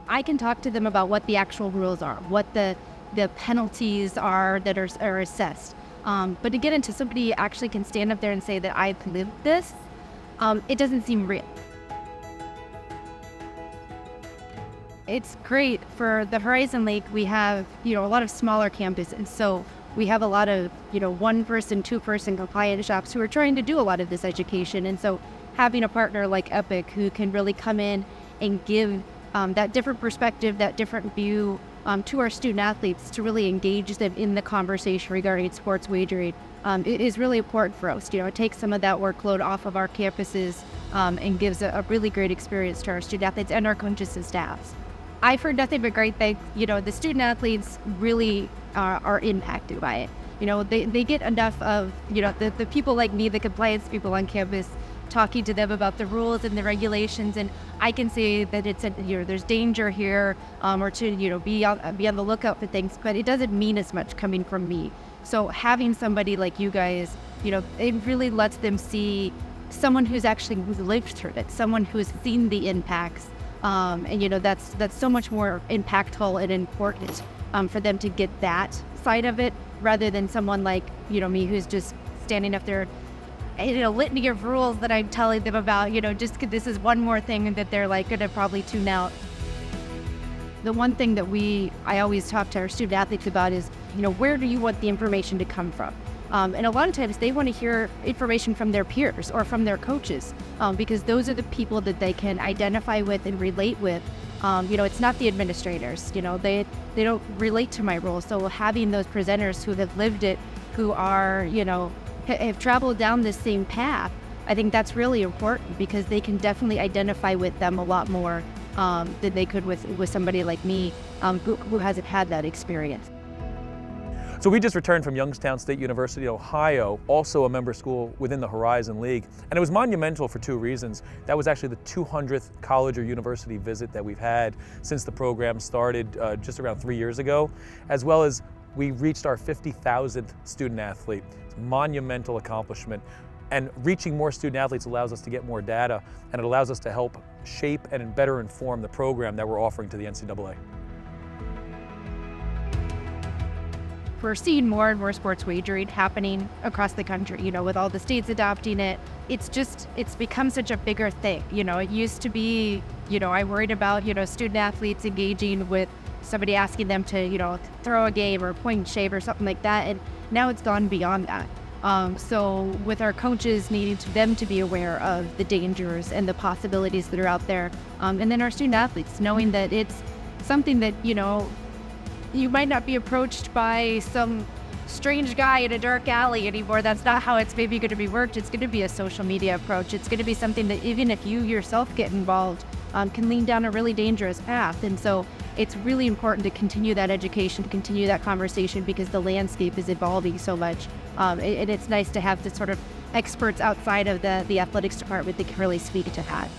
I can talk to them about what the actual rules are, what the penalties are that are assessed. But to get into somebody actually can stand up there and say that I've lived this, it doesn't seem real. It's great for the Horizon League. We have, a lot of smaller campuses. So we have a lot of, one person, two person compliance shops who are trying to do a lot of this education. And so having a partner like Epic who can really come in and give that different perspective, that different view to our student athletes to really engage them in the conversation regarding sports wagering, it is really important for us. It takes some of that workload off of our campuses and gives a really great experience to our student athletes and our coaches and staffs. I've heard nothing but great things. The student athletes really are impacted by it. They get enough of, the people like me, the compliance people on campus, talking to them about the rules and the regulations, and I can say that it's there's danger here, or to be on the lookout for things, but it doesn't mean as much coming from me. So having somebody like you guys, it really lets them see someone who's lived through it, someone who's seen the impacts, and that's so much more impactful and important for them to get that side of it, rather than someone like me who's just standing up there, litany of rules that I'm telling them about, just this is one more thing that they're like gonna probably tune out. The one thing that I always talk to our student athletes about is, where do you want the information to come from? And a lot of times they want to hear information from their peers or from their coaches, because those are the people that they can identify with and relate with. It's not the administrators, they don't relate to my role. So having those presenters who have lived it, who are, have traveled down this same path, I think that's really important, because they can definitely identify with them a lot more than they could with somebody like me who hasn't had that experience. So we just returned from Youngstown State University, Ohio, also a member school within the Horizon League. And it was monumental for two reasons. That was actually the 200th college or university visit that we've had since the program started just around 3 years ago, as well as we reached our 50,000th student athlete. It's a monumental accomplishment. And reaching more student athletes allows us to get more data, and it allows us to help shape and better inform the program that we're offering to the NCAA. We're seeing more and more sports wagering happening across the country, with all the states adopting it. It's become such a bigger thing. It used to be, I worried about, student athletes engaging with somebody asking them to, throw a game or point and shave or something like that. And now it's gone beyond that. So with our coaches needing them to be aware of the dangers and the possibilities that are out there. And then our student athletes knowing that it's something that, you might not be approached by some strange guy in a dark alley anymore. That's not how it's maybe going to be worked. It's going to be a social media approach. It's going to be something that even if you yourself get involved, can lead down a really dangerous path. And so it's really important to continue that education, to continue that conversation, because the landscape is evolving so much. And it's nice to have the sort of experts outside of the athletics department that can really speak to that.